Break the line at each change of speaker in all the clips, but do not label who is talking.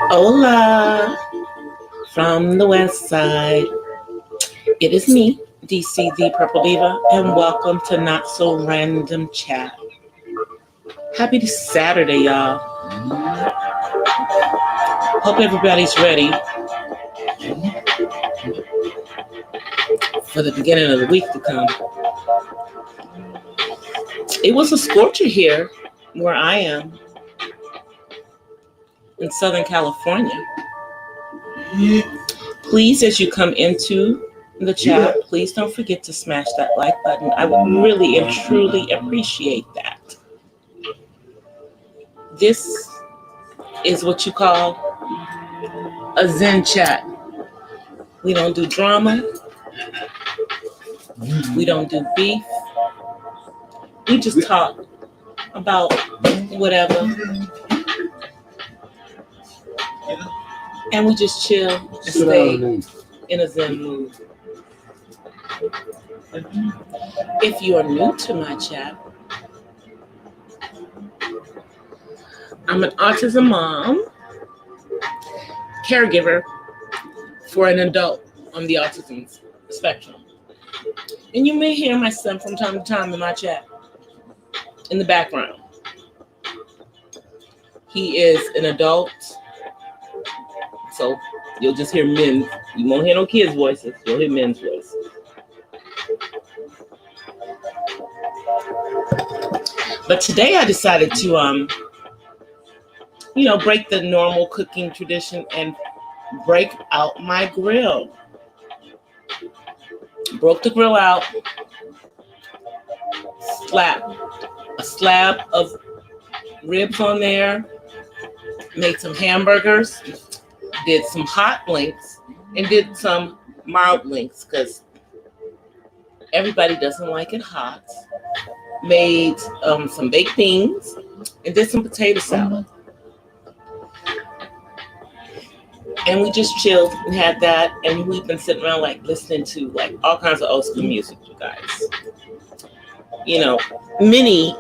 Hola from the west side. It is me, DC the Purple Diva, and welcome to Not So Random Chat. Happy Saturday, y'all. Hope everybody's ready for the beginning of the week to come. It was a scorcher here where I am in Southern California. Please, as you come into the chat, please don't forget to smash that like button. I would really and truly appreciate that. This is what you call a Zen chat. We don't do drama. We don't do beef. We just talk about whatever. And we just chill and stay in a Zen mood. If you are new to my chat, I'm an autism mom, caregiver for an adult on the autism spectrum. And you may hear my son from time to time in my chat in the background. He is an adult, so you'll just hear men. You won't hear no kids' voices. You'll hear men's voices. But today I decided to, break the normal cooking tradition and break out my grill. Broke the grill out, slapped a slab of ribs on there, made some hamburgers, did some hot links, and did some mild links because everybody doesn't like it hot. Made some baked beans and did some potato salad. And we just chilled and had that, and we've been sitting around listening to all kinds of old school music, you guys. Many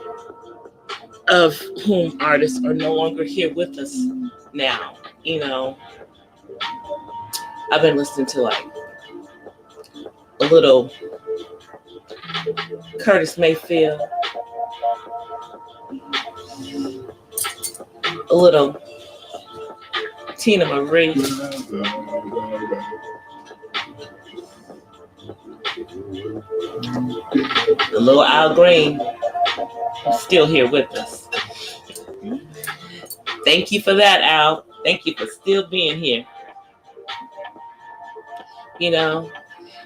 of whom artists are no longer here with us now. I've been listening to a little Curtis Mayfield, a little Tina Marie, a little Al Green, who's still here with us. Thank you for that, Al. Thank you for still being here.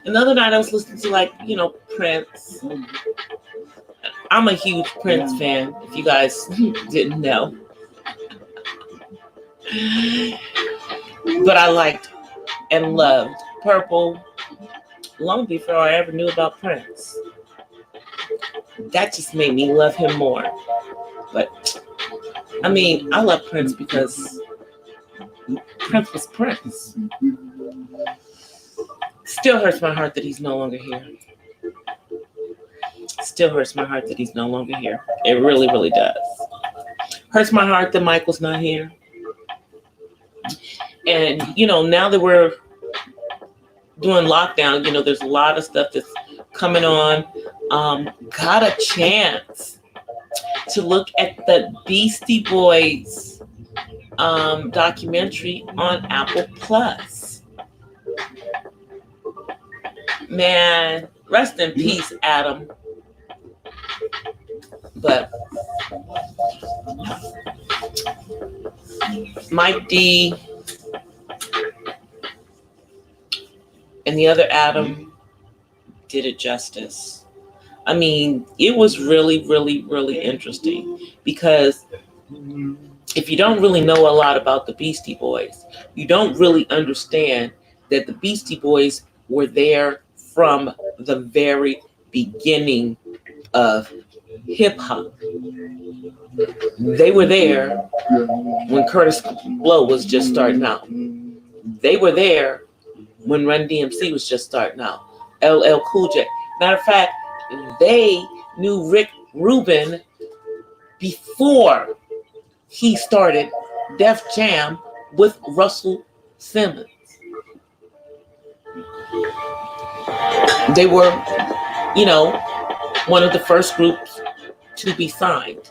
Another night I was listening to Prince. I'm a huge Prince fan, if you guys didn't know. But I liked and loved Purple long before I ever knew about Prince. That just made me love him more. But I love Prince because Prince was Prince. Still hurts my heart that he's no longer here. Still hurts my heart that he's no longer here. It really, really does. Hurts my heart that Michael's not here. And, now that we're doing lockdown, there's a lot of stuff that's coming on. Got a chance to look at the Beastie Boys documentary on Apple Plus. Man, rest in peace, Adam. But Mike D and the other Adam did it justice. It was really, really, really interesting because if you don't really know a lot about the Beastie Boys, you don't really understand that the Beastie Boys were there from the very beginning of hip hop. They were there when Curtis Blow was just starting out. They were there when Run DMC was just starting out. LL Cool J. Matter of fact, they knew Rick Rubin before he started Def Jam with Russell Simmons. They were, one of the first groups to be signed.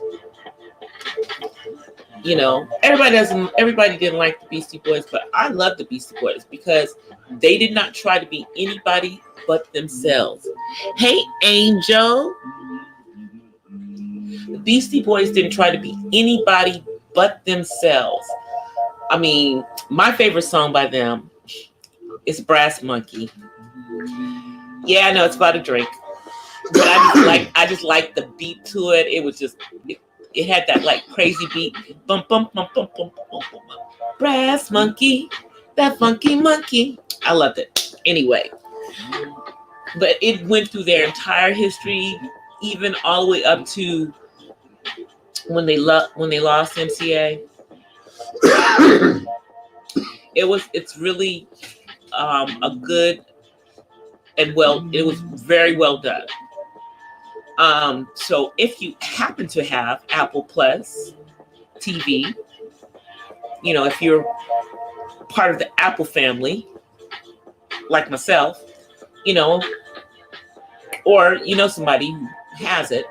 Everybody didn't like the Beastie Boys, but I love the Beastie Boys because they did not try to be anybody but themselves. Hey, Angel. The Beastie Boys didn't try to be anybody but themselves. I mean, my favorite song by them is Brass Monkey. Yeah, I know it's about a drink, but I just like the beat to it. It was just, it had that like crazy beat. Bum, bum, bum, bum, bum, bum, bum, bum. Brass Monkey, that funky monkey. I loved it. Anyway, but it went through their entire history, even all the way up to when they lost MCA. It's really a good and it was very well done. So if you happen to have Apple Plus TV, if you're part of the Apple family, like myself, or somebody who has it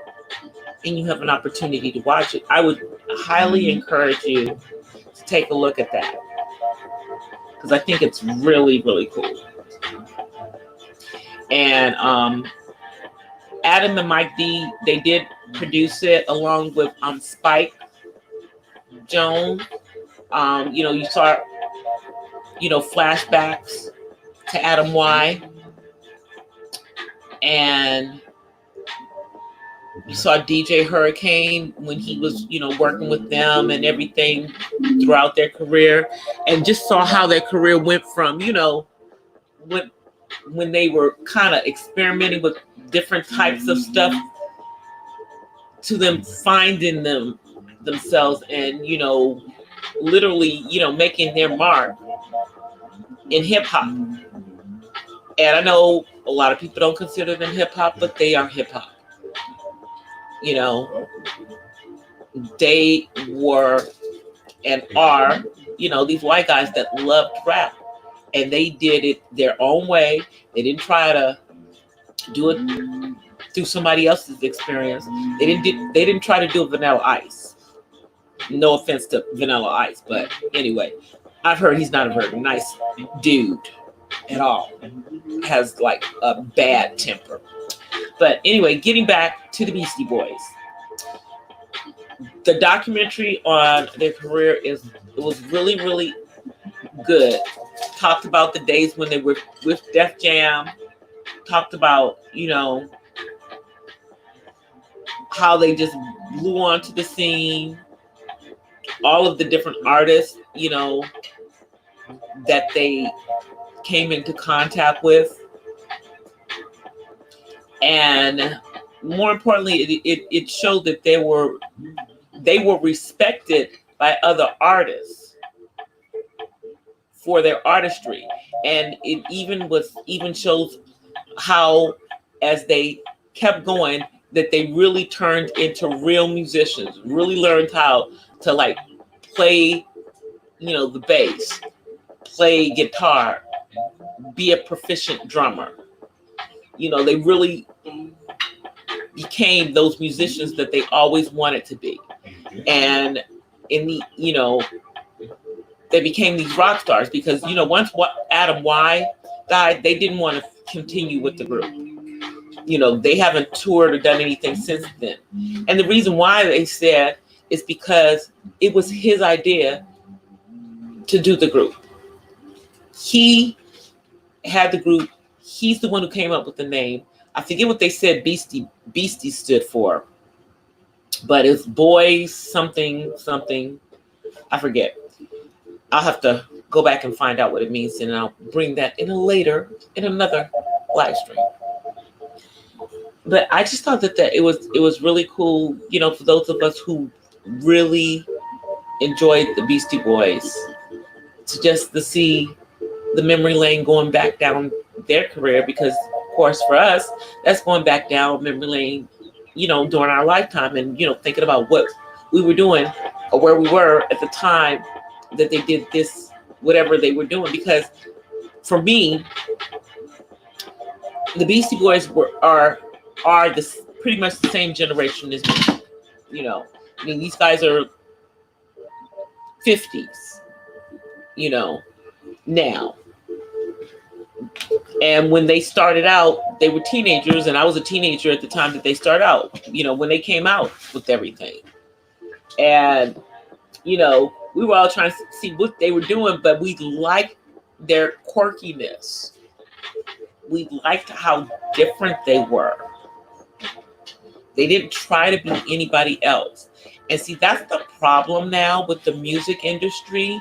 and you have an opportunity to watch it, I would highly encourage you to take a look at that, because I think it's really, really cool. And Adam and Mike D, they did produce it along with Spike Jones. You saw flashbacks to Adam Y, and you saw DJ Hurricane when he was working with them and everything throughout their career, and just saw how their career went from when they were kind of experimenting with different types of stuff to them finding themselves and literally making their mark in hip hop. And I know a lot of people don't consider them hip hop, but they are hip hop. They were and are these white guys that loved rap, and they did it their own way. They didn't try to do it through somebody else's experience. They didn't try to do Vanilla Ice. No offense to Vanilla Ice, but anyway, I've heard he's not a very nice dude at all. Has like a bad temper. But anyway, getting back to the Beastie Boys. The documentary on their career was really, really good. Talked about the days when they were with Def Jam. Talked about, how they just blew onto the scene. All of the different artists, that they came into contact with. And more importantly, it showed that they were respected by other artists for their artistry. And it even shows how, as they kept going, that they really turned into real musicians, really learned how to like play, the bass, play guitar, be a proficient drummer. They really became those musicians that they always wanted to be. And they became these rock stars because, once Adam Y died, they didn't want to continue with the group. They haven't toured or done anything since then. And the reason why they said is because it was his idea to do the group. He had the group. He's the one who came up with the name. I forget what they said Beastie stood for, but it's boys something. I forget. I'll have to go back and find out what it means, and I'll bring that in another live stream. But I just thought that it was really cool, for those of us who really enjoyed the Beastie Boys, to see the memory lane going back down their career, because course, for us, that's going back down memory lane, during our lifetime, and thinking about what we were doing or where we were at the time that they did this, whatever they were doing. Because for me, the Beastie Boys are pretty much the same generation as me. I mean, these guys are 50s, now. And when they started out, they were teenagers, and I was a teenager at the time that they started out, when they came out with everything. And, we were all trying to see what they were doing, but we liked their quirkiness. We liked how different they were. They didn't try to be anybody else. And see, that's the problem now with the music industry.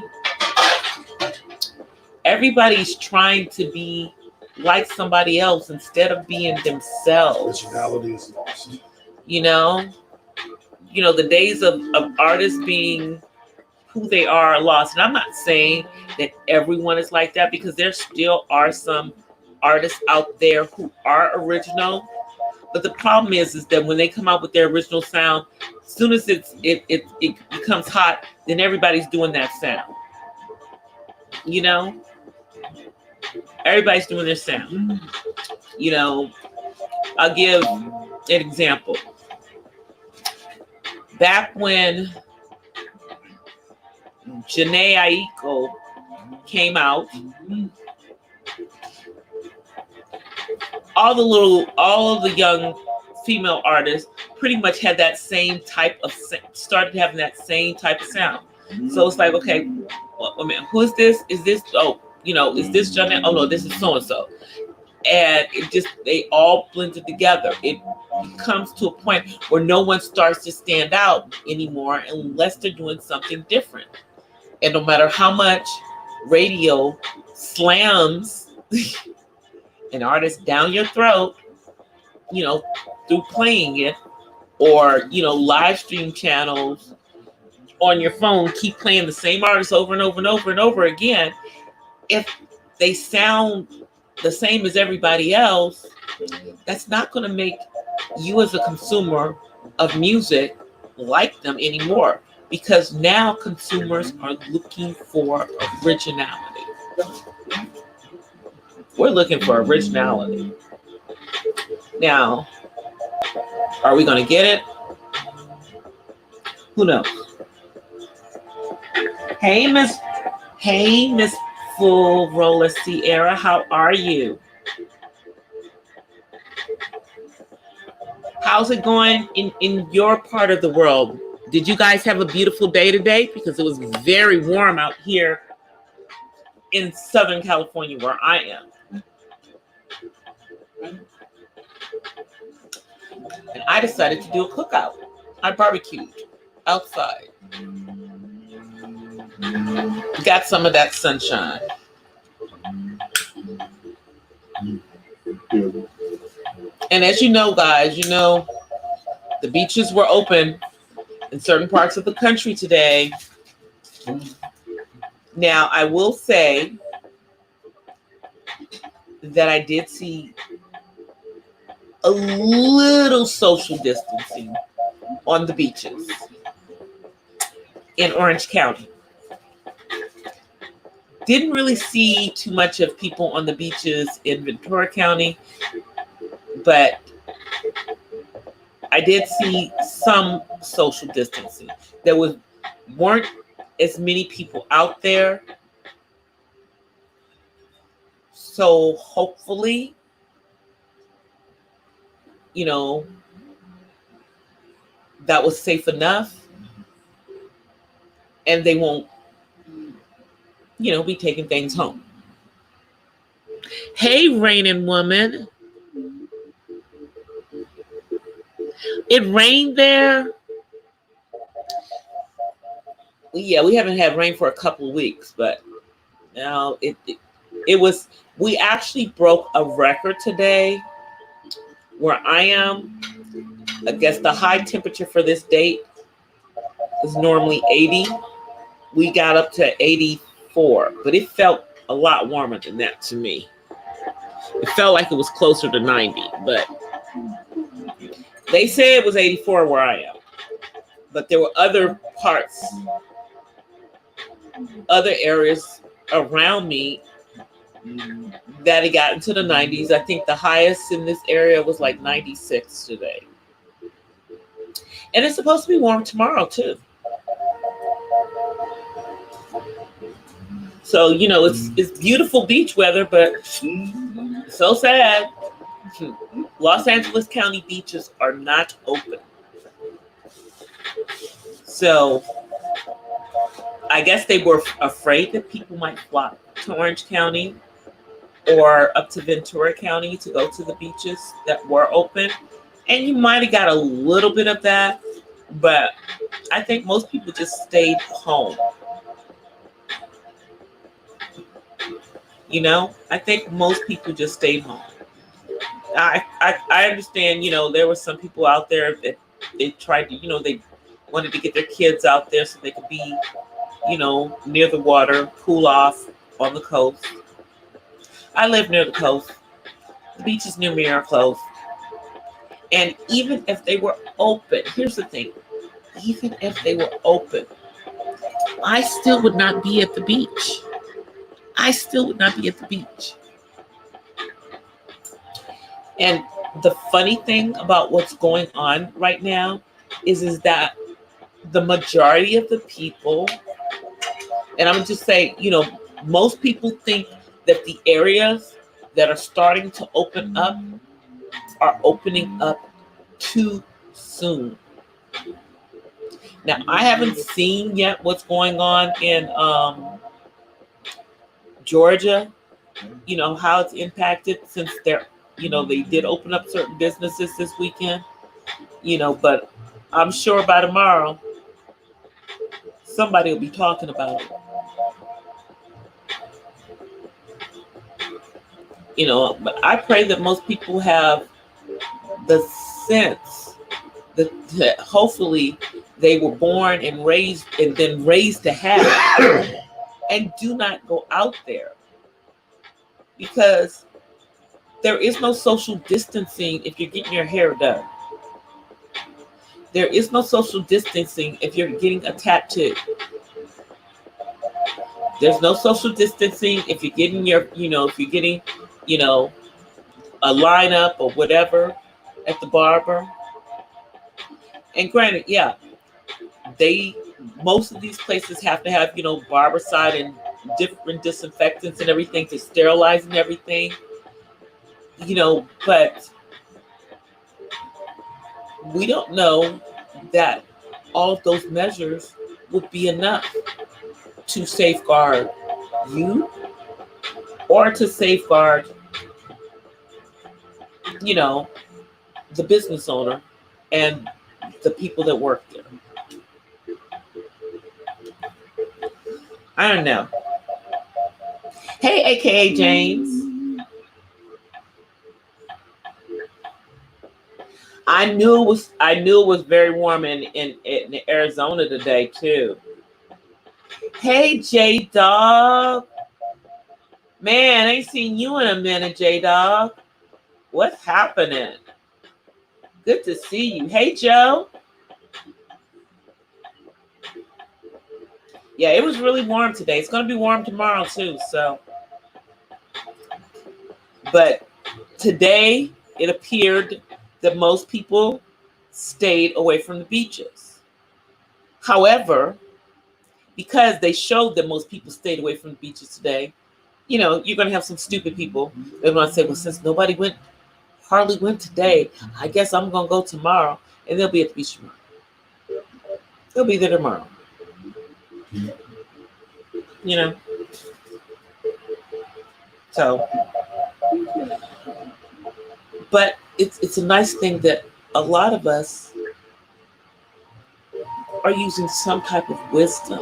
Everybody's trying to be like somebody else instead of being themselves.
Originality is lost.
The days of artists being who they are lost. And I'm not saying that everyone is like that, because there still are some artists out there who are original. But the problem is that when they come out with their original sound, as soon as it becomes hot, then everybody's doing that sound. Everybody's doing their sound. I'll give an example. Back when Janae Aiko came out, all of the young female artists pretty much had that same type of, started having that same type of sound. So it's like, okay, well, I mean, who is this? Is this, is this Janae? Oh no, this is so-and-so. And they all blended together. It comes to a point where no one starts to stand out anymore unless they're doing something different. And no matter how much radio slams an artist down your throat, through playing it, or, live stream channels on your phone keep playing the same artist over and over and over and over again, if they sound the same as everybody else, that's not going to make you as a consumer of music like them anymore, because now consumers are looking for originality. We're looking for originality. Now, are we going to get it? Who knows? Hey, Miss Full Roller Sierra, how are you? How's it going in your part of the world? Did you guys have a beautiful day today? Because it was very warm out here in Southern California where I am. And I decided to do a cookout. I barbecued outside. Got some of that sunshine. And as you know, guys, the beaches were open in certain parts of the country today. Now, I will say that I did see a little social distancing on the beaches in Orange County. Didn't really see too much of people on the beaches in Ventura County, but I did see some social distancing. There weren't as many people out there. So hopefully, that was safe enough, and they won't, be taking things home. Hey, raining woman. It rained there. Yeah, we haven't had rain for a couple of weeks, but now it was, we actually broke a record today where I am. I guess the high temperature for this date is normally 80. We got up to 84, but it felt a lot warmer than that to me. It felt like it was closer to 90, but they say it was 84 where I am. But there were other parts, other areas around me that had gotten to the 90s. I think the highest in this area was like 96 today. And it's supposed to be warm tomorrow too. So, you know, it's beautiful beach weather, but so sad. Los Angeles County beaches are not open. So I guess they were afraid that people might flock to Orange County or up to Ventura County to go to the beaches that were open. And you might have got a little bit of that, but I think most people just stayed home. You know, I think most people just stayed home. I understand, you know, there were some people out there that they tried to, you know, they wanted to get their kids out there so they could be, you know, near the water, cool off on the coast. I live near the coast. The beaches near me are closed. And even if they were open, here's the thing, even if they were open, I still would not be at the beach. I still would not be at the beach. And the funny thing about what's going on right now is that the majority of the people, and I'm just saying, you know, most people think that the areas that are starting to open up are opening up too soon. Now, I haven't seen yet what's going on in Georgia, you know, how it's impacted since they're, you know, they did open up certain businesses this weekend, you know, but I'm sure by tomorrow, somebody will be talking about it. You know, but I pray that most people have the sense that hopefully they were born and raised and then raised to have and do not go out there, because there is no social distancing if you're getting your hair done. There is no social distancing if you're getting a tattoo. There's no social distancing if you're getting your, you know, if you're getting, you know, a lineup or whatever at the barber. And granted, yeah, most of these places have to have, you know, barbicide and different disinfectants and everything to sterilize and everything, you know, but we don't know that all of those measures would be enough to safeguard you or to safeguard, you know, the business owner and the people that work there. I don't know. Hey, AKA James. I knew it was very warm in Arizona today too. Hey, J Dog. Man, I ain't seen you in a minute, J Dog. What's happening? Good to see you. Hey, Joe. Yeah, it was really warm today. It's going to be warm tomorrow too. So, but today it appeared that most people stayed away from the beaches. However, because they showed that most people stayed away from the beaches today, you know, you're going to have some stupid people. They're going to say, well, since hardly went today, I guess I'm going to go tomorrow. And they'll be at the beach tomorrow. They'll be there tomorrow. You know? So, but it's a nice thing that a lot of us are using some type of wisdom.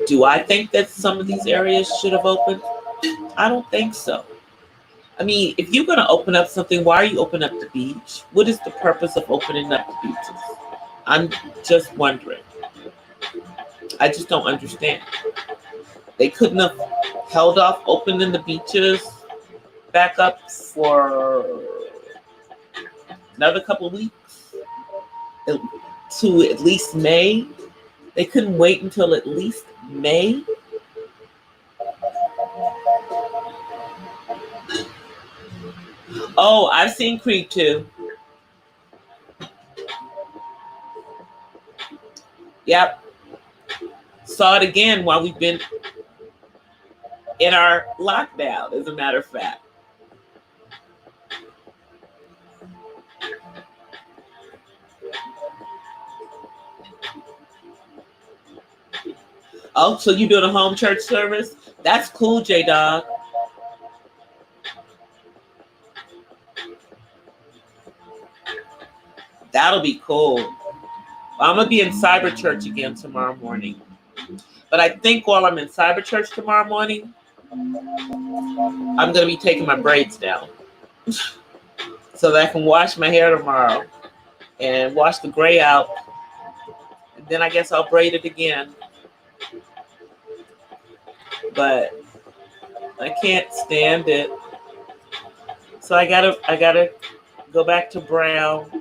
Do I think that some of these areas should have opened? I don't think so. I mean, if you're going to open up something, why are you opening up the beach? What is the purpose of opening up the beaches? I'm just wondering. I just don't understand. They couldn't have held off opening the beaches back up for another couple of weeks to at least May. They couldn't wait until at least May. Oh, I've seen Creed 2. Yep. Saw it again while we've been in our lockdown, as a matter of fact. Oh, so you doing a home church service? That's cool, J-Dog. That'll be cool. I'm going to be in cyber church again tomorrow morning. But I think while I'm in cyber church tomorrow morning, I'm going to be taking my braids down so that I can wash my hair tomorrow and wash the gray out. And then I guess I'll braid it again. But I can't stand it. So I gotta go back to brown.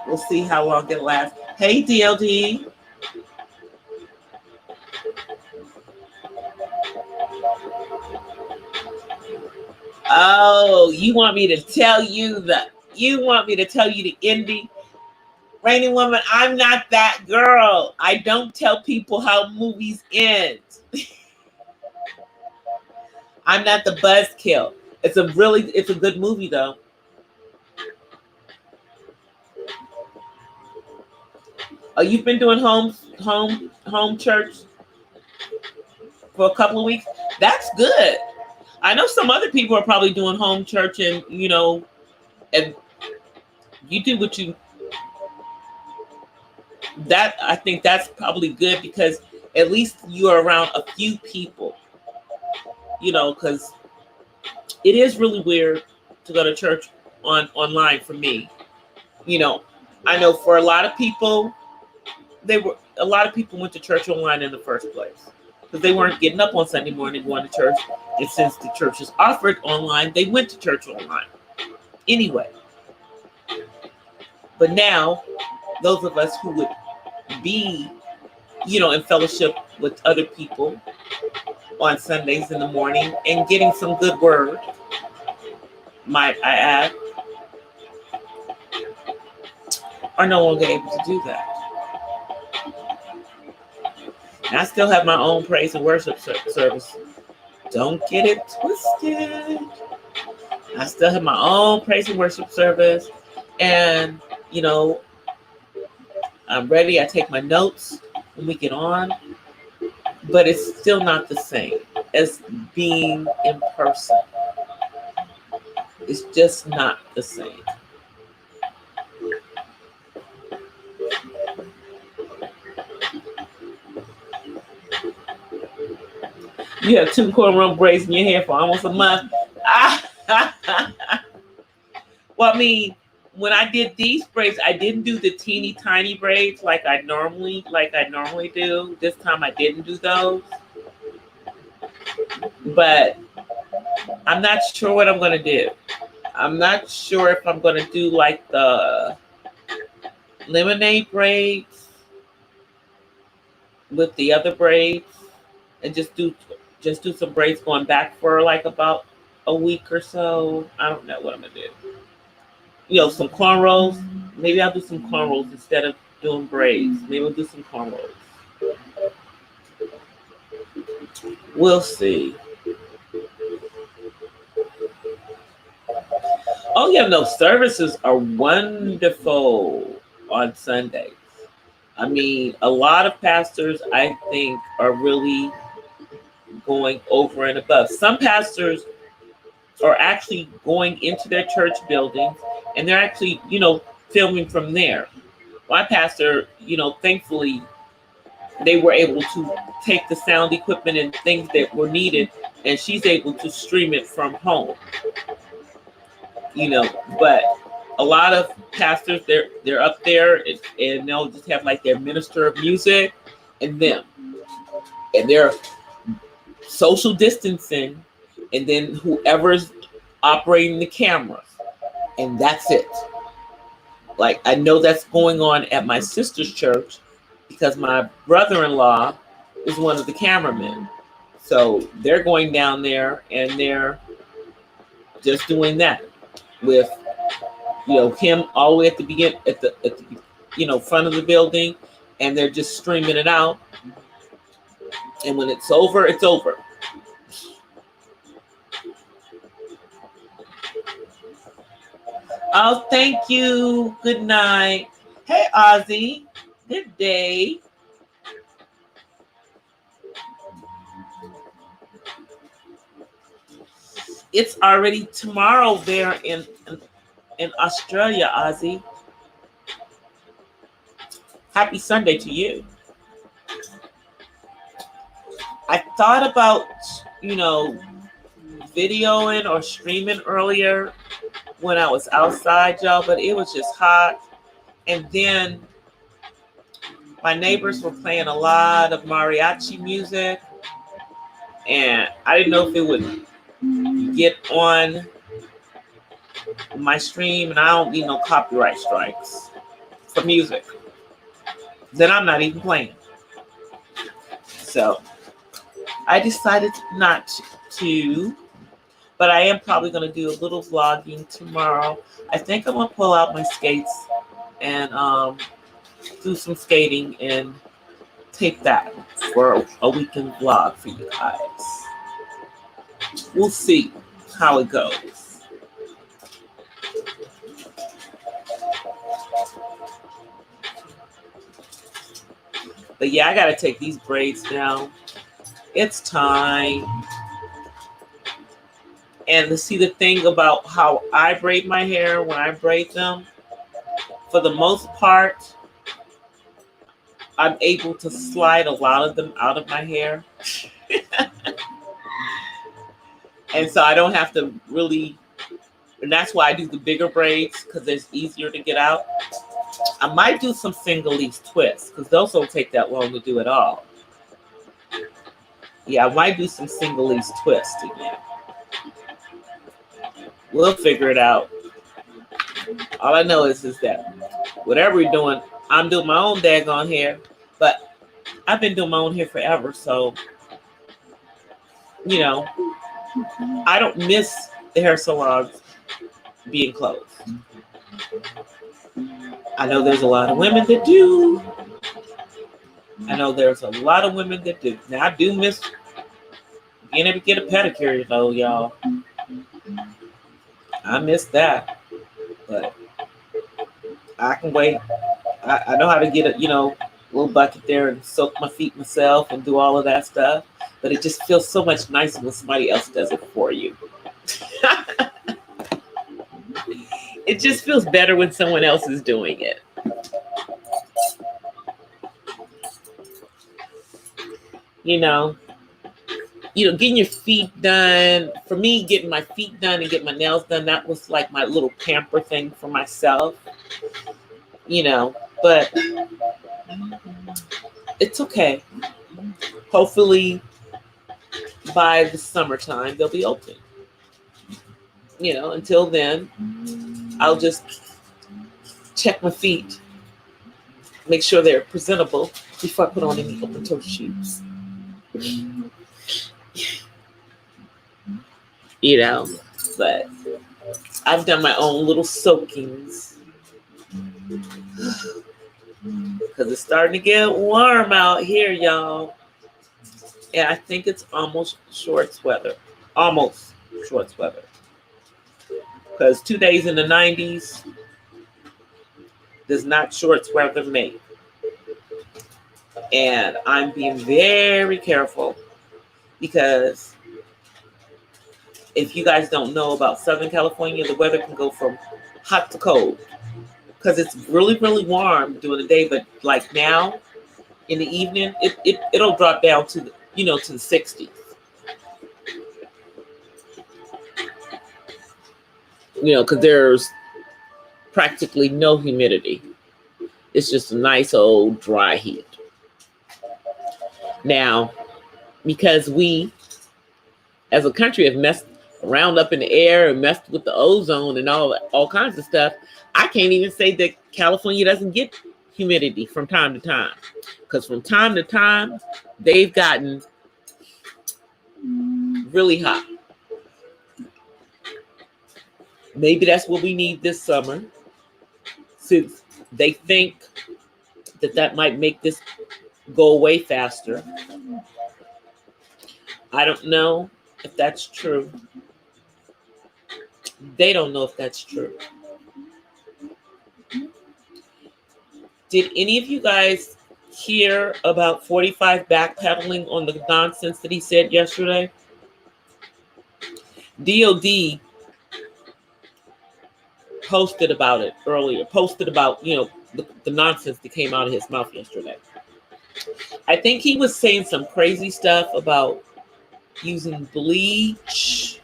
We'll see how long it lasts. Hey, DLD. Oh, you want me to tell you the ending? Rainy Woman, I'm not that girl. I don't tell people how movies end. I'm not the buzzkill. It's a good movie though. Oh, you've been doing home church for a couple of weeks? That's good. I know some other people are probably doing home church and and you do what you that I think that's probably good because at least you're around a few people, because it is really weird to go to church online for me. I know for a lot of people, a lot of people went to church online in the first place because they weren't getting up on Sunday morning going to church. And since the church is offered online, they went to church online anyway. But now, those of us who would be, in fellowship with other people on Sundays in the morning and getting some good word, might I add, are no longer able to do that. And I still have my own praise and worship service. Don't get it twisted. I still have my own praise and worship service. And, I'm ready. I take my notes when we get on. But it's still not the same as being in person. It's just not the same. You have 2 cornrow braids in your hair for almost a month. Well, I mean, when I did these braids, I didn't do the teeny tiny braids like I normally do. This time I didn't do those. But I'm not sure what I'm going to do. I'm not sure if I'm going to do like the lemonade braids with the other braids and just do some braids going back for like about a week or so. I don't know what I'm going to do. Some cornrows. Maybe I'll do some cornrows instead of doing braids. Maybe I'll do some cornrows. We'll see. Oh, yeah, no, services are wonderful on Sundays. I mean, a lot of pastors, I think, are really going over and above. Some pastors are actually going into their church buildings and they're actually, filming from there. My pastor, thankfully, they were able to take the sound equipment and things that were needed, and she's able to stream it from home. But a lot of pastors, they're up there and they'll just have like their minister of music and them. and they're social distancing, and then whoever's operating the camera, and that's it. Like, I know that's going on at my sister's church because my brother-in-law is one of the cameramen. So they're going down there and they're just doing that with, him all the way at the beginning, at the front of the building, and they're just streaming it out. And when it's over, it's over. Oh, thank you. Good night. Hey, Ozzy. Good day. It's already tomorrow there in Australia, Ozzy. Happy Sunday to you. I thought about, videoing or streaming earlier when I was outside, y'all, but it was just hot. And then my neighbors were playing a lot of mariachi music, and I didn't know if it would get on my stream, and I don't need no copyright strikes for music. Then I'm not even playing. So I decided not to, but I am probably going to do a little vlogging tomorrow. I think I'm going to pull out my skates and do some skating and tape that for a weekend vlog for you guys. We'll see how it goes. But yeah, I got to take these braids down. It's time. And to see the thing about how I braid my hair when I braid them, for the most part, I'm able to slide a lot of them out of my hair. And so I don't have to really, and that's why I do the bigger braids, because it's easier to get out. I might do some single-leaf twists, because those don't take that long to do at all. Yeah, I might do some single-leaf twists again. We'll figure it out. All I know is that whatever we're doing, I'm doing my own daggone hair, but I've been doing my own hair forever, so, I don't miss the hair salons being closed. I know there's a lot of women that do. Now, I do miss being able to get a pedicure, though, y'all. I miss that. But I can wait. I know how to get a, little bucket there and soak my feet myself and do all of that stuff. But it just feels so much nicer when somebody else does it for you. It just feels better when someone else is doing it. Getting your feet done. For me, getting my feet done and getting my nails done, that was like my little pamper thing for myself. But it's okay. Hopefully by the summertime, they'll be open. Until then, I'll just check my feet, make sure they're presentable before I put on any open-toe shoes. But I've done my own little soakings because it's starting to get warm out here, y'all. And I think it's almost shorts weather. Because 2 days in the 90s does not shorts weather make. And I'm being very careful because if you guys don't know about Southern California, the weather can go from hot to cold because it's really, really warm during the day. But like now in the evening, it'll drop down to the 60s. Because there's practically no humidity. It's just a nice old dry heat. Now, because we, as a country, have messed around up in the air and messed with the ozone and all kinds of stuff. I can't even say that California doesn't get humidity from time to time, because from time to time they've gotten really hot. Maybe that's what we need this summer, since they think that might make this go away faster. I don't know if that's true. They don't know if that's true. Did any of you guys hear about 45 backpedaling on the nonsense that he said yesterday? DOD posted about it earlier, posted about, the nonsense that came out of his mouth yesterday. I think he was saying some crazy stuff about using bleach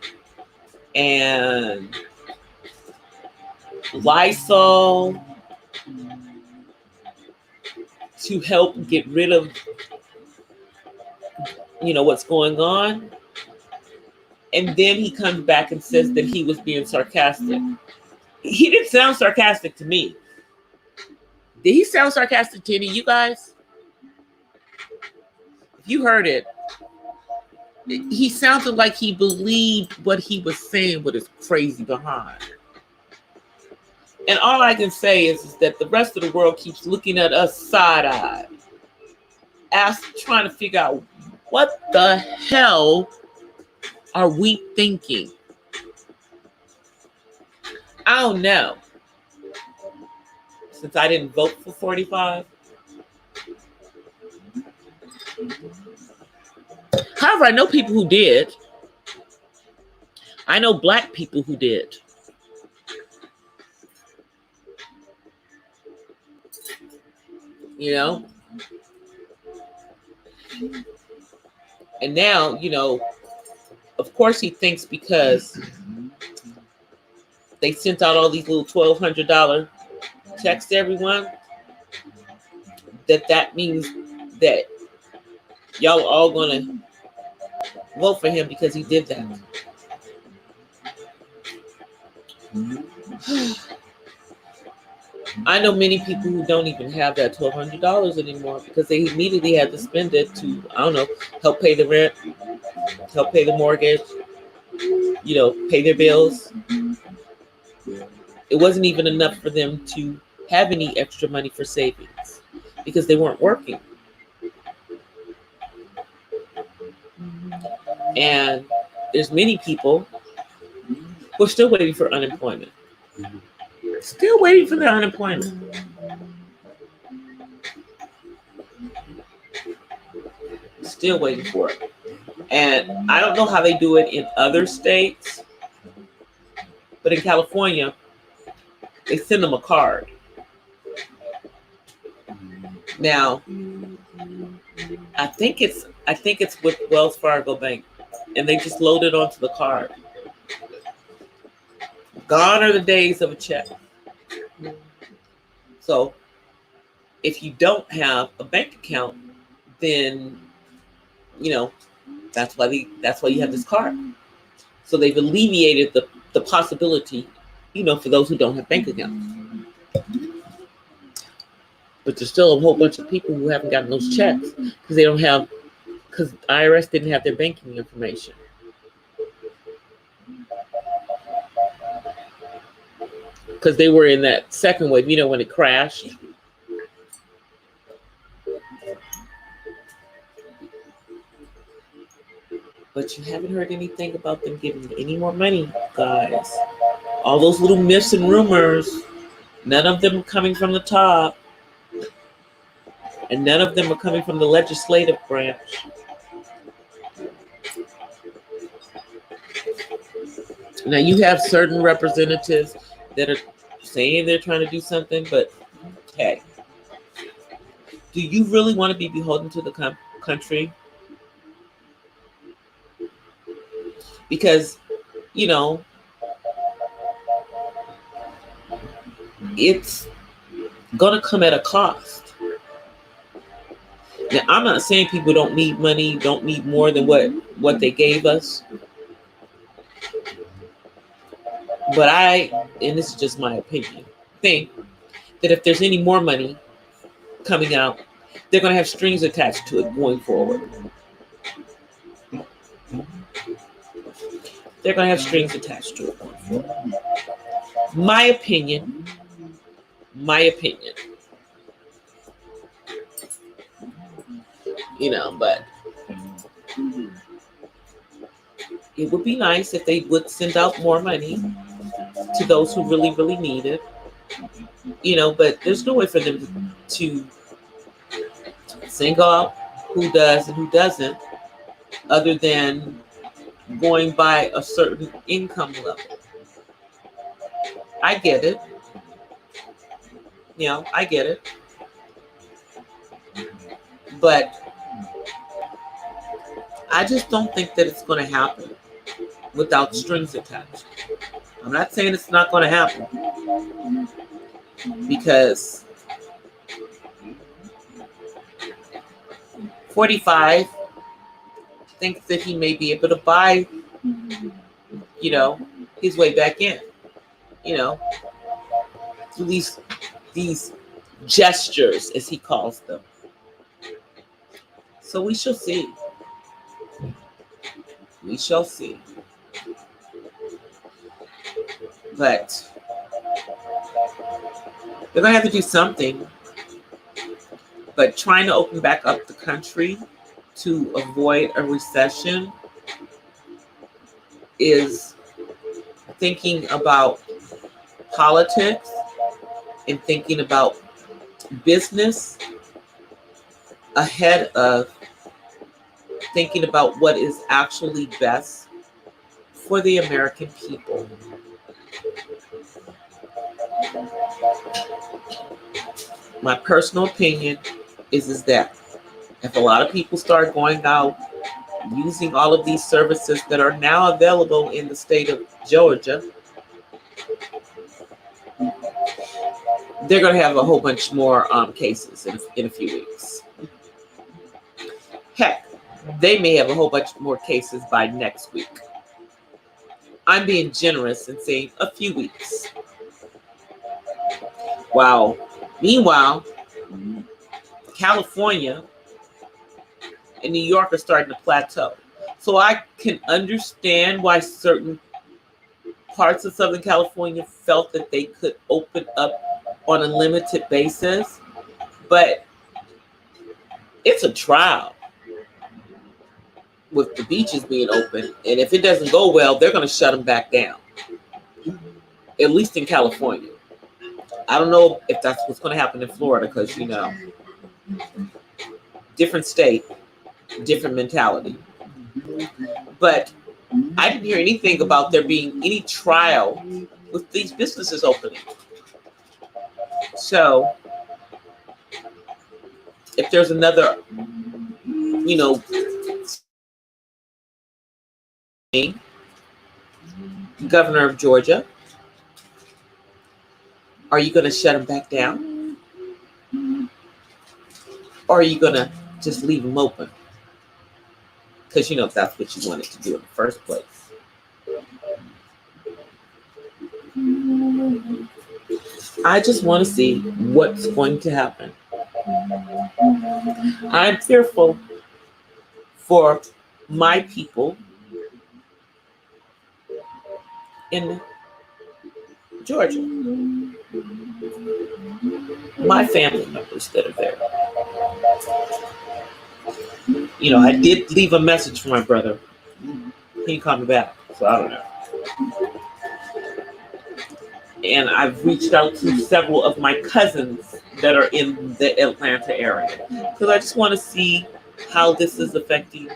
and Lysol to help get rid of, what's going on. And then he comes back and says that he was being sarcastic. He didn't sound sarcastic to me. Did he sound sarcastic to any of you guys? If you heard it, he sounded like he believed what he was saying with his crazy behind. And all I can say is that the rest of the world keeps looking at us side-eyed, trying to figure out what the hell are we thinking? I don't know. Since I didn't vote for 45. However, I know people who did. I know Black people who did. And now, of course he thinks because they sent out all these little $1,200 checks to everyone, that means that y'all are all going to vote for him because he did that. I know many people who don't even have that $1,200 anymore because they immediately had to spend it to, I don't know, help pay the rent, help pay the mortgage, pay their bills. It wasn't even enough for them to have any extra money for savings because they weren't working. And there's many people who are still waiting for unemployment. Still waiting for their unemployment. Still waiting for it. And I don't know how they do it in other states, but in California, they send them a card. Now, I think it's with Wells Fargo Bank, and they just load it onto the card. Gone are the days of a check. So, if you don't have a bank account, then that's why you have this card. So they've alleviated the possibility, for those who don't have bank accounts. But there's still a whole bunch of people who haven't gotten those checks because IRS didn't have their banking information. Because they were in that second wave, when it crashed. But you haven't heard anything about them giving any more money, guys. All those little myths and rumors, none of them are coming from the top. And none of them are coming from the legislative branch. Now, you have certain representatives that are saying they're trying to do something, but hey, do you really want to be beholden to the country? Because, it's going to come at a cost. Now, I'm not saying people don't need money, don't need more than what they gave us. But and this is just my opinion, think that if there's any more money coming out, they're going to have strings attached to it going forward. They're going to have strings attached to it going forward. My opinion. But it would be nice if they would send out more money to those who really, really need it. But there's no way for them to single out who does and who doesn't, other than going by a certain income level. I get it. I get it. But I just don't think that it's going to happen without strings attached. I'm not saying it's not going to happen, because 45 thinks that he may be able to buy, his way back in, through these gestures, as he calls them. So we shall see. We shall see. But they're going to have to do something. But trying to open back up the country to avoid a recession is thinking about politics and thinking about business ahead of thinking about what is actually best for the American people. My personal opinion is that if a lot of people start going out using all of these services that are now available in the state of Georgia, they're going to have a whole bunch more cases in a few weeks. Heck, they may have a whole bunch more cases by next week. I'm being generous and saying a few weeks. Wow. Meanwhile, California and New York are starting to plateau. So I can understand why certain parts of Southern California felt that they could open up on a limited basis, but it's a trial with the beaches being open, and if it doesn't go well, they're going to shut them back down, at least in California. I don't know if that's what's going to happen in Florida, because different state, different mentality. But I didn't hear anything about there being any trial with these businesses opening. So if there's another, governor of Georgia, are you going to shut them back down? Or are you going to just leave them open? Because that's what you wanted to do in the first place. I just want to see what's going to happen. I'm fearful for my people in Georgia, my family members that are there. I did leave a message for my brother. He didn't call me back, so I don't know. And I've reached out to several of my cousins that are in the Atlanta area, because I just want to see how this is affecting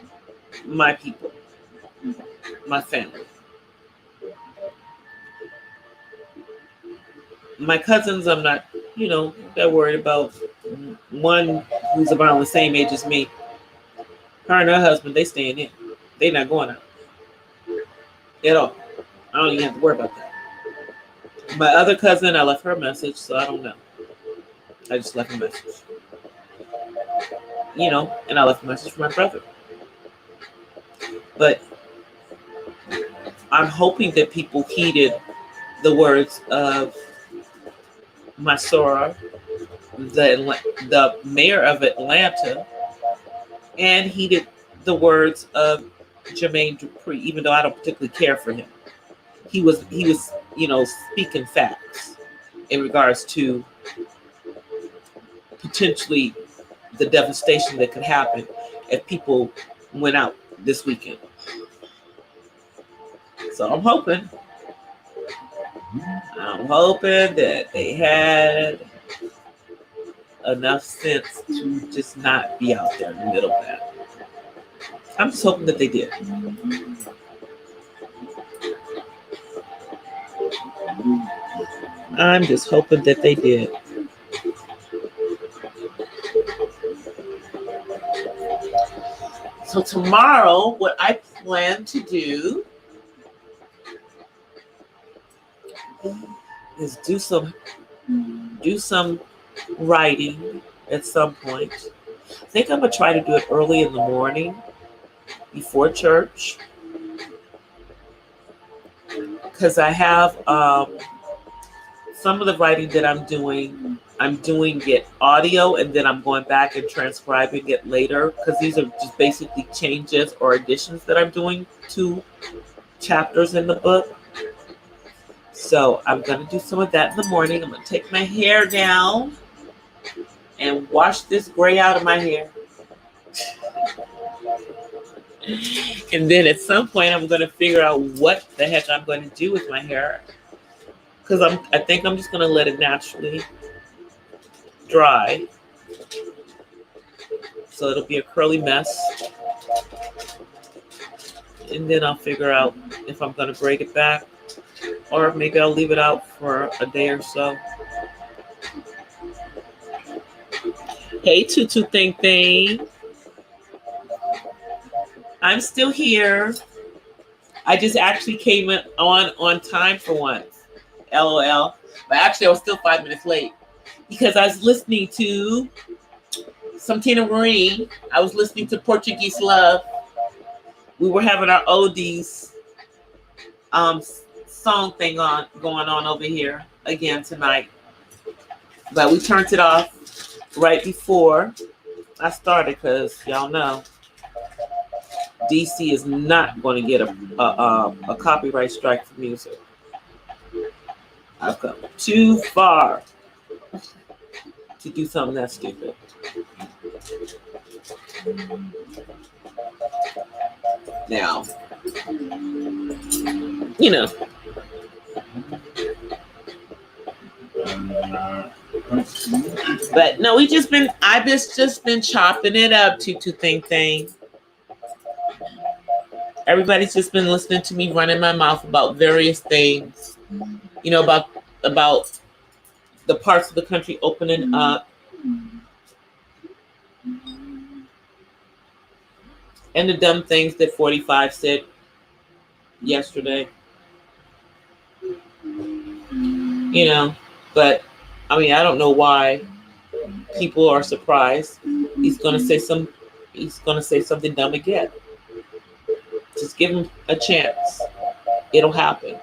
my people, my family. My cousins, I'm not, that worried about. One who's around the same age as me, her and her husband, they staying in. They not going out at all. I don't even have to worry about that. My other cousin, I left her a message, so I don't know. I just left a message. and I left a message for my brother. But I'm hoping that people heeded the words of Masora, the mayor of Atlanta, and heeded the words of Jermaine Dupri, even though I don't particularly care for him. He was speaking facts in regards to potentially the devastation that could happen if people went out this weekend. So I'm hoping that they had enough sense to just not be out there in the middle of that. I'm just hoping that they did. I'm just hoping that they did. So tomorrow, what I plan to do is do some writing at some point. I think I'm gonna try to do it early in the morning before church, because I have some of the writing that I'm doing it audio, and then I'm going back and transcribing it later, because these are just basically changes or additions that I'm doing to chapters in the book. So I'm going to do some of that in the morning. I'm going to take my hair down and wash this gray out of my hair. And then at some point, I'm going to figure out what the heck I'm going to do with my hair. Because I think I'm just going to let it naturally dry. So it'll be a curly mess. And then I'll figure out if I'm going to braid it back, or maybe I'll leave it out for a day or so. Hey, Tutu Thing Thing. I'm still here. I just actually came on time for once. LOL. But actually, I was still 5 minutes late because I was listening to some Tina Marie. I was listening to Portuguese Love. We were having our oldies song thing going on over here again tonight. But we turned it off right before I started, because y'all know DC is not going to get a copyright strike for music. I've come too far to do something that stupid. Now, but no, I've just been chopping it up, Tutu Thing Thing. Everybody's just been listening to me running my mouth about various things, about the parts of the country opening up, and the dumb things that 45 said yesterday. But I don't know why people are surprised. He's gonna say something dumb again. Just give him a chance. It'll happen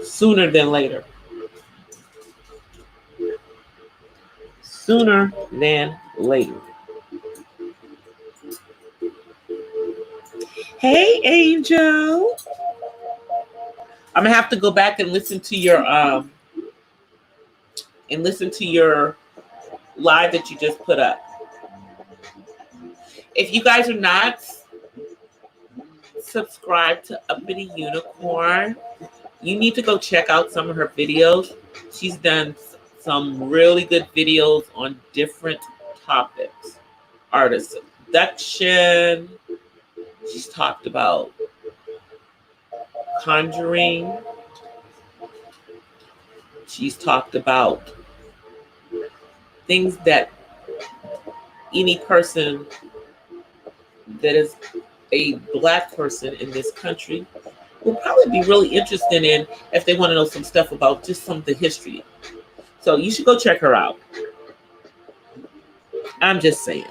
sooner than later. Sooner than later. Hey, Angel. I'm gonna have to go back and listen to your live that you just put up. If you guys are not subscribed to Uppity Unicorn, you need to go check out some of her videos. She's done some really good videos on different topics. Artist abduction. She's talked about conjuring. She's talked about things that any person that is a Black person in this country will probably be really interested in if they want to know some stuff about just some of the history. So you should go check her out. I'm just saying.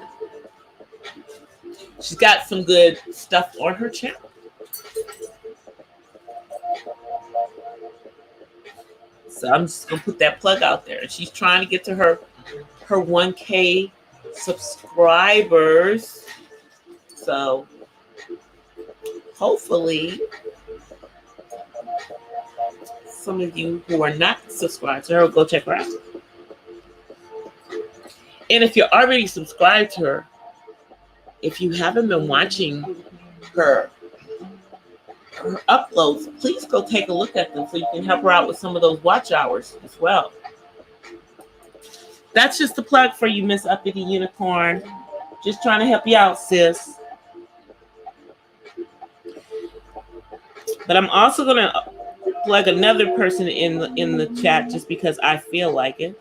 She's got some good stuff on her channel. So I'm just gonna put that plug out there. And she's trying to get to her 1K subscribers. So hopefully some of you who are not subscribed to her, go check her out. And if you're already subscribed to her, if you haven't been watching her uploads, please go take a look at them so you can help her out with some of those watch hours as well. That's just a plug for you, Miss Uppity Unicorn. Just trying to help you out, sis. But I'm also gonna plug another person in the chat just because I feel like it.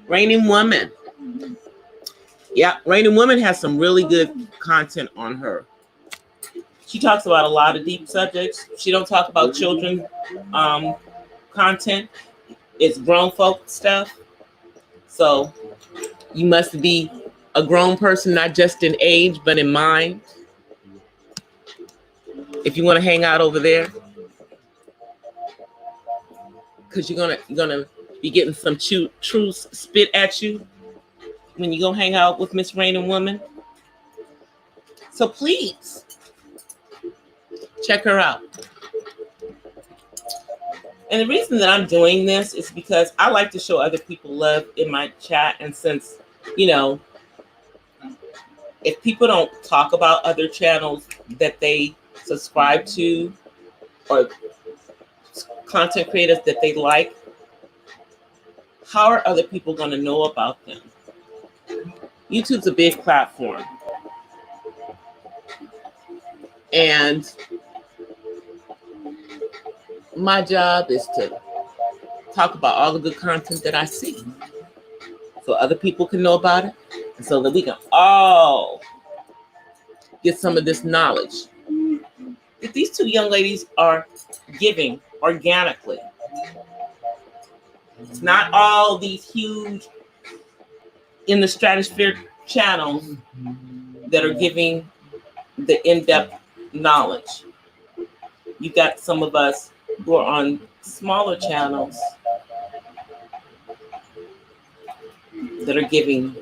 Raining Woman. Yeah, Raining Woman has some really good content on her. She talks about a lot of deep subjects. She don't talk about children content. It's grown folk stuff. So you must be a grown person, not just in age, but in mind. If you want to hang out over there, because you're gonna be getting some truth spit at you when you go hang out with Miss Raining Woman. So please check her out. And the reason that I'm doing this is because I like to show other people love in my chat. And since, you know, if people don't talk about other channels that they subscribe to or content creators that they like, how are other people going to know about them? YouTube's a big platform. And my job is to talk about all the good content that I see so other people can know about it and so that we can all get some of this knowledge that these two young ladies are giving organically. It's not all these huge in the stratosphere channels that are giving the in-depth knowledge. You've got some of us who are on smaller channels that are giving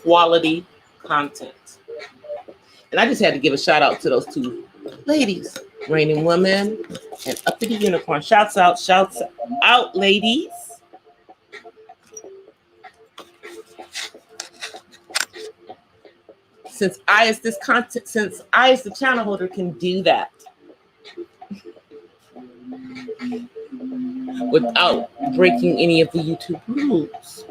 quality content. And I just had to give a shout out to those two ladies, Raining Woman and Uppity Unicorn. Shouts out, ladies. Since I as the channel holder can do that without breaking any of the YouTube rules.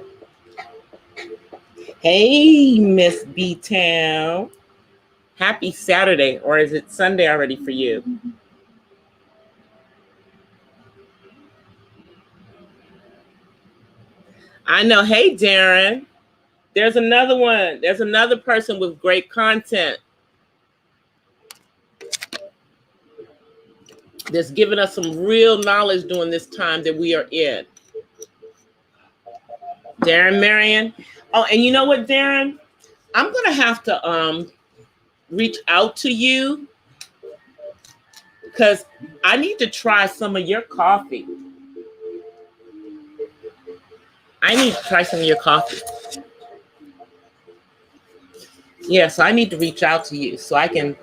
Hey, Miss B-Town. Happy Saturday, or is it Sunday already for you? I know. Hey, Darren. There's another one. There's another person with great content that's giving us some real knowledge during this time that we are in. Darren Marion. Oh, and you know what, Darren? I'm going to have to reach out to you because I need to try some of your coffee. I need to try some of your coffee. Yeah, so I need to reach out to you so I can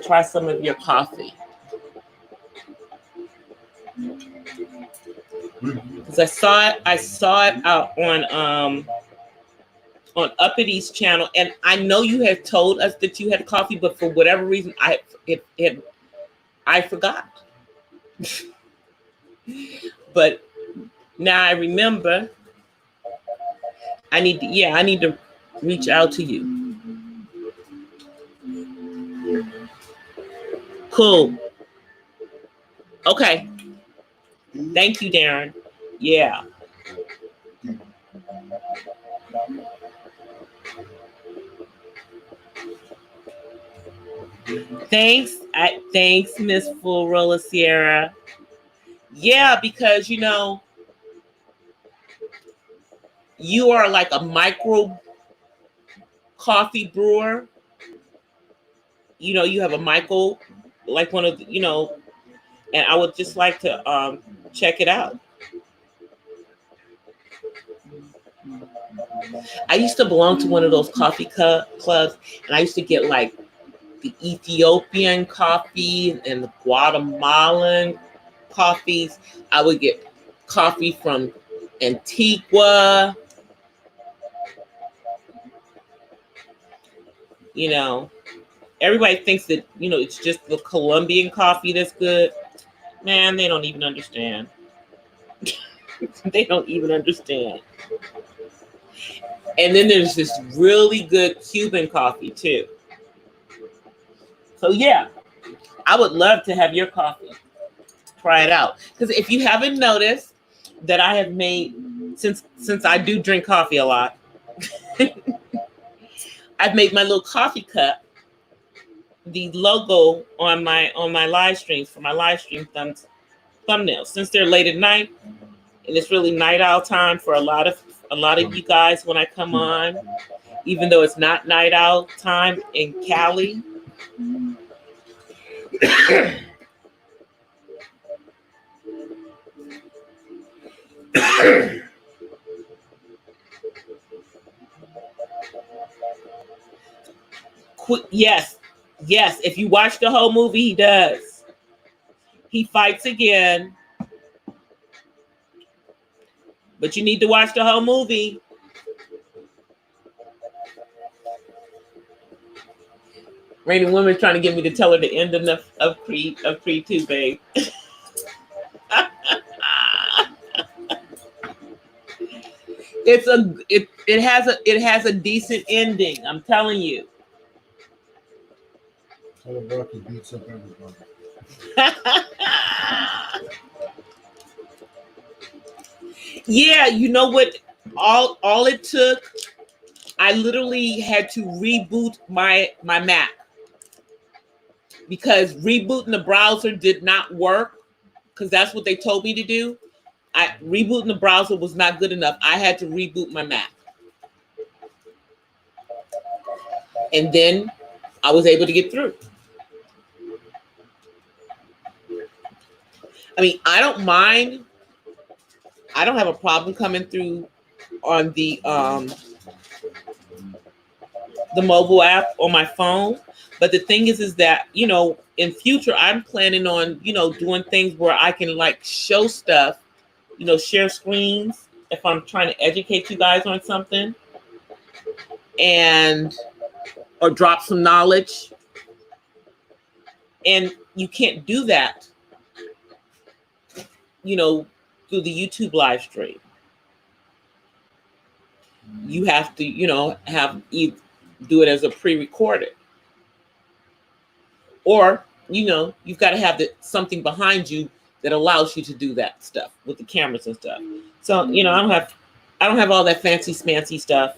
try some of your coffee. Because I saw it out on Uppity's channel, and I know you had told us that you had coffee, but for whatever reason I forgot. But now I remember. I need to reach out to you. Cool. Okay. Thank you, Darren. Yeah. Thanks, Miss Full Roller Sierra. Yeah, because you know, you are like a micro coffee brewer. you have a Michael, like one of the, and I would just like to check it out. I used to belong to one of those coffee clubs, and I used to get like the Ethiopian coffee and the Guatemalan coffees. I would get coffee from Antigua. Everybody thinks that, it's just the Colombian coffee that's good. Man, they don't even understand. They don't even understand. And then there's this really good Cuban coffee too. So yeah, I would love to have your coffee. Try it out. Because if you haven't noticed that I have made, since I do drink coffee a lot, I've made my little coffee cup the logo on my live streams for my live stream thumbnails. Since they're late at night and it's really night owl time for a lot of you guys when I come on, even though it's not night owl time in Cali. Yes, if you watch the whole movie, he does. He fights again. But you need to watch the whole movie. Raining Woman trying to get me to tell her the end of Creed 2, babe. It has a decent ending. I'm telling you.
Tell Rocky beats up everybody.
Yeah, you know what? All it took, I literally had to reboot my Mac because rebooting the browser did not work because that's what they told me to do. Rebooting the browser was not good enough. I had to reboot my Mac. And then I was able to get through. I mean, I don't mind. I don't have a problem coming through on the mobile app on my phone. But the thing is that, in future, I'm planning on, doing things where I can like show stuff, share screens if I'm trying to educate you guys on something or drop some knowledge. And you can't do that, through the YouTube live stream. You have to, do it as a pre-recorded. Or, you've got to have something behind you that allows you to do that stuff with the cameras and stuff. So, I don't have all that fancy smancy stuff.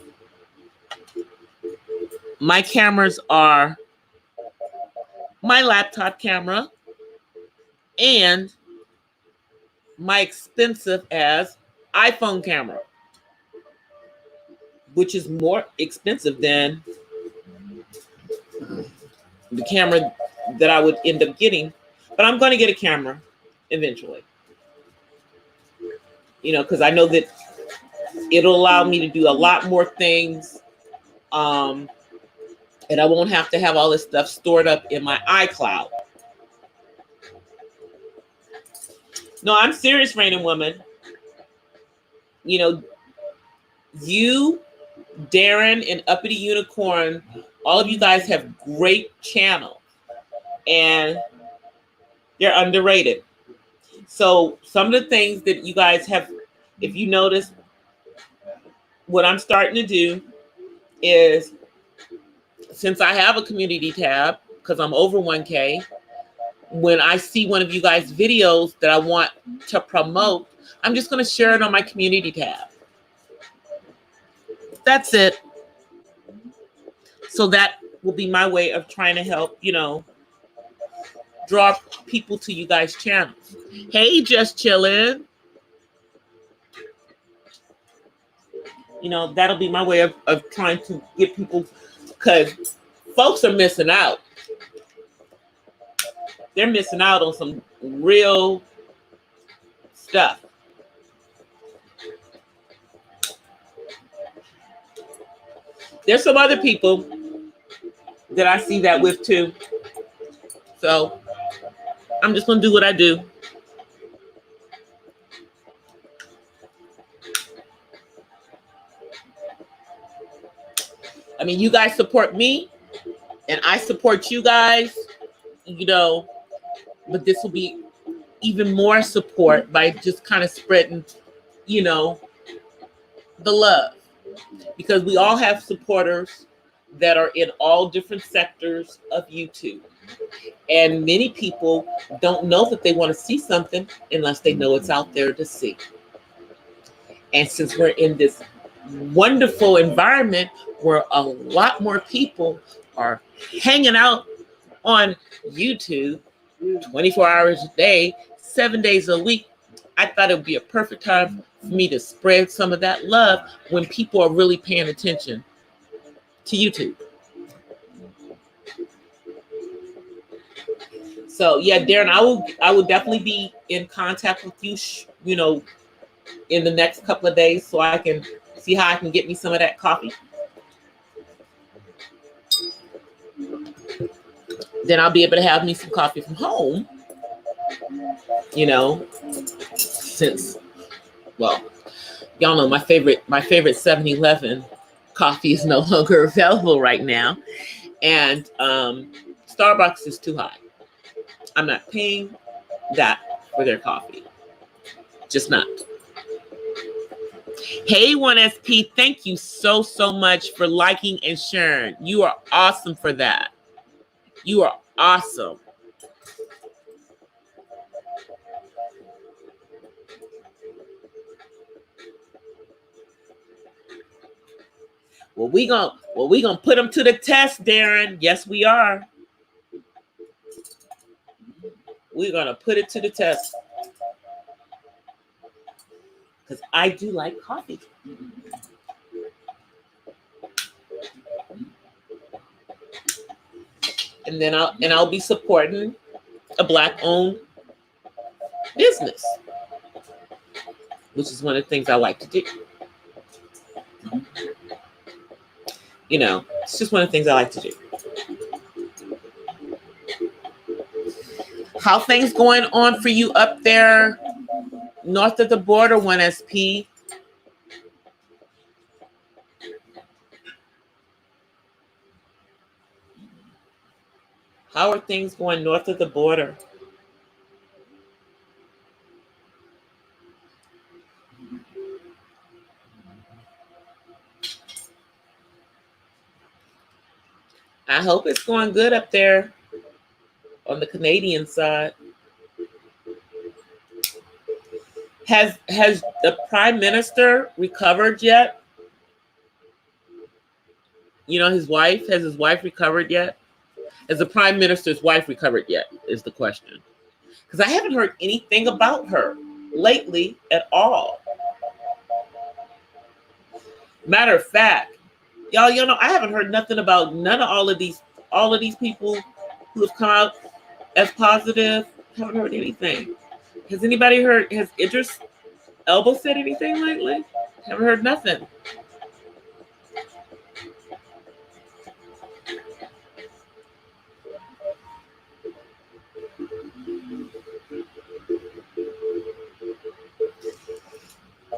My cameras are my laptop camera and my expensive as iPhone camera, which is more expensive than the camera that I would end up getting. But I'm going to get a camera eventually, because I know that it'll allow me to do a lot more things. And I won't have to have all this stuff stored up in my iCloud. No, I'm serious, Raining Woman. You, Darren, and Uppity Unicorn, all of you guys have great channels. And they're underrated. So some of the things that you guys have, if you notice, what I'm starting to do is, since I have a community tab, because I'm over 1K, when I see one of you guys' videos that I want to promote, I'm just going to share it on my community tab. That's it. So that will be my way of trying to help, draw people to you guys' channels. Hey, Just Chillin'. That'll be my way of trying to get people, because folks are missing out. they're missing out on some real stuff. There's some other people that I see that with too. So I'm just going to do what I do. I mean, you guys support me and I support you guys, you know, but this will be even more support by just kind of spreading, you know, the love, because we all have supporters that are in all different sectors of YouTube. And many people don't know that they want to see something unless they know it's out there to see. And since we're in this wonderful environment where a lot more people are hanging out on YouTube 24 hours a day, 7 days a week, I thought it would be a perfect time for me to spread some of that love when people are really paying attention to YouTube. So yeah, Darren, I will definitely be in contact with you, you know, in the next couple of days, so I can see how I can get me some of that coffee. Then I'll be able to have me some coffee from home, you know, since, well, y'all know my favorite 7-Eleven coffee is no longer available right now, and Starbucks is too high. I'm not paying that for their coffee, just not. Hey 1SP, thank you so much for liking and sharing. You are awesome for that. You are awesome. Well, we gonna put them to the test, Darren. Yes, we are. We're gonna put it to the test, because I do like coffee. And then I'll be supporting a Black-owned business, which is one of the things I like to do. You know, it's just one of the things I like to do. How things going on for you up there north of the border, 1SP? How are things going north of the border? I hope it's going good up there on the Canadian side. Has the Prime Minister recovered yet? You know, his wife, has his wife recovered yet? Has the Prime Minister's wife recovered yet, is the question. Because I haven't heard anything about her lately at all. Matter of fact, y'all, you know, I haven't heard nothing about none of all of these people who have come out as positive. Haven't heard anything. Has anybody heard, has Idris Elba said anything lately? Haven't heard nothing.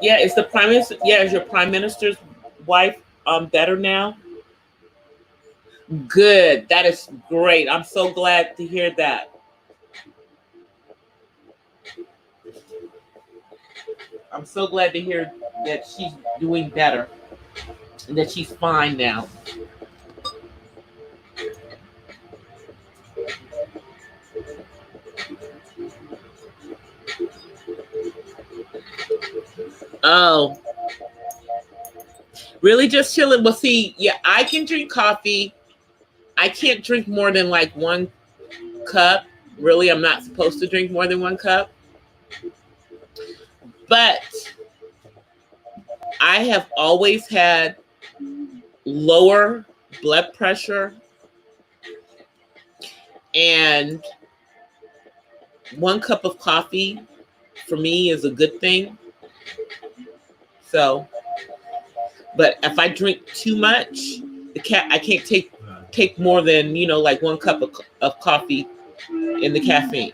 Yeah, is the Prime Minister, yeah, is your Prime Minister's wife better now? Good. That is great. I'm so glad to hear that. I'm so glad to hear that she's doing better and that she's fine now. Oh, really? Just chilling? Well, see, yeah, I can drink coffee. I can't drink more than like 1 cup. Really, I'm not supposed to drink more than 1 cup. But I have always had lower blood pressure, and 1 cup of coffee for me is a good thing. So, but if I drink too much, I can't take more than, you know, like 1 cup of coffee in the caffeine.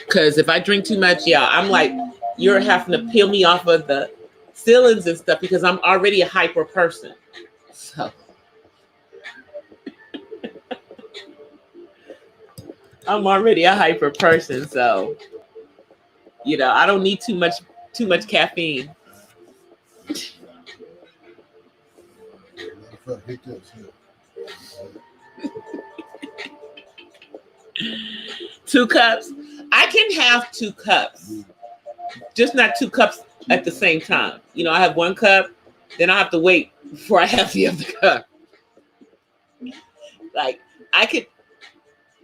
Because if I drink too much, yeah, I'm like, you're having to peel me off of the ceilings and stuff because I'm already a hyper person. So I'm already a hyper person. So, you know, I don't need too much caffeine. Two cups. I can have 2 cups, just not 2 cups at the same time. You know, I have 1 cup, then I have to wait before I have the other cup. Like I could,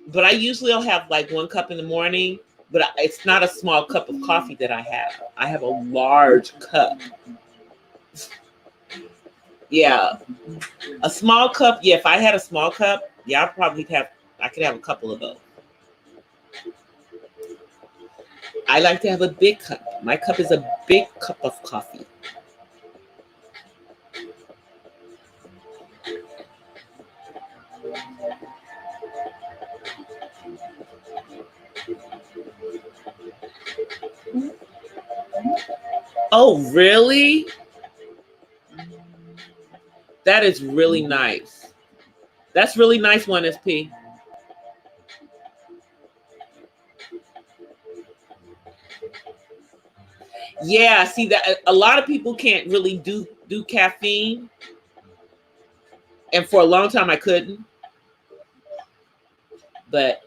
but I usually will have like 1 cup in the morning, but it's not a small cup of coffee that I have. I have a large cup. Yeah, a small cup. Yeah, if I had a small cup, yeah, I could have a couple of those. I like to have a big cup. My cup is a big cup of coffee. Oh, really? That is really nice. That's really nice, 1SP. Yeah, see that a lot of people can't really do caffeine, and for a long time I couldn't, but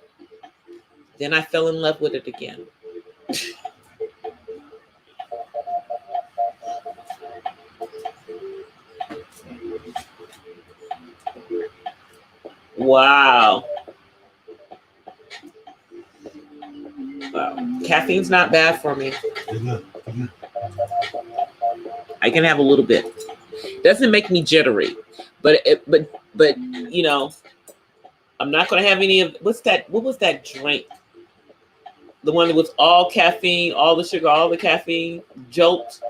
then I fell in love with it again. Wow. Wow. Caffeine's not bad for me. I can have a little bit. Doesn't make me jittery, but you know, I'm not gonna have any of what was that drink? The one that was all caffeine, all the sugar, all the caffeine, Jolt,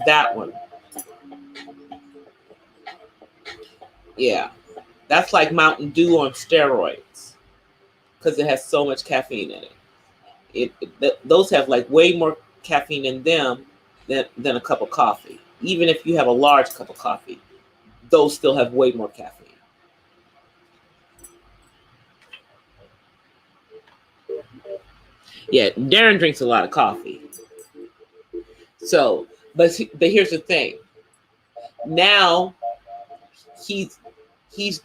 that one. Yeah, that's like Mountain Dew on steroids because it has so much caffeine in it. Those have like way more caffeine in them than a cup of coffee. Even if you have a large cup of coffee, those still have way more caffeine. Yeah, Darren drinks a lot of coffee. So, but here's the thing. Now he's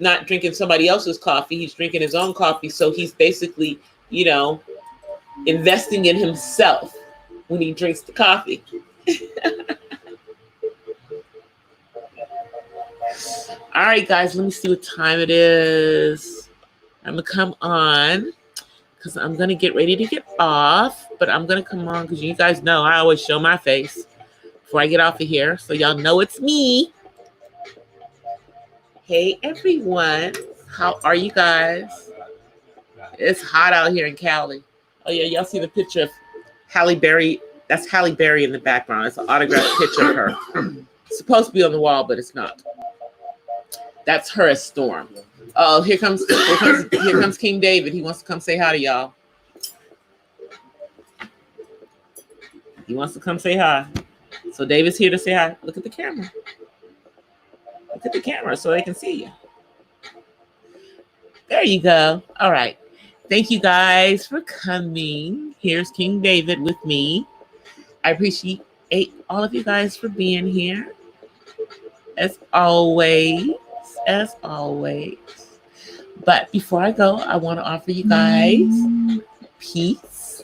not drinking somebody else's coffee. He's drinking his own coffee. So he's basically, you know, investing in himself when he drinks the coffee. All right, guys, let me see what time it is. I'm going to come on because I'm going to get ready to get off. But I'm going to come on because you guys know I always show my face before I get off of here. So y'all know it's me. Hey, everyone. How are you guys? It's hot out here in Cali. Oh, yeah, y'all see the picture of Halle Berry. That's Halle Berry in the background. It's an autographed picture of her. It's supposed to be on the wall, but it's not. That's her as Storm. Oh, here comes King David. He wants to come say hi to y'all. He wants to come say hi. So David's here to say hi. Look at the camera. Look at the camera so they can see you. There you go. All right. Thank you guys for coming. Here's King David with me. I appreciate all of you guys for being here. As always. But before I go, I want to offer you guys peace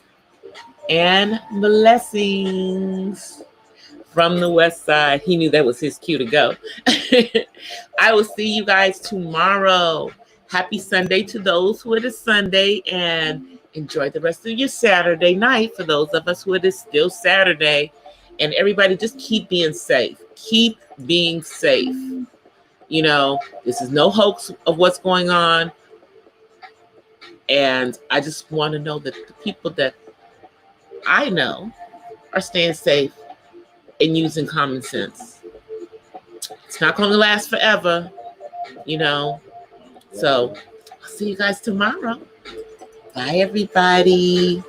and blessings from the West Side. He knew that was his cue to go. I will see you guys tomorrow. Happy Sunday to those who it is Sunday, and enjoy the rest of your Saturday night for those of us who it is still Saturday. And everybody just keep being safe. Keep being safe. You know, this is no hoax of what's going on. And I just want to know that the people that I know are staying safe and using common sense. It's not going to last forever, you know. So I'll see you guys tomorrow. Bye, everybody.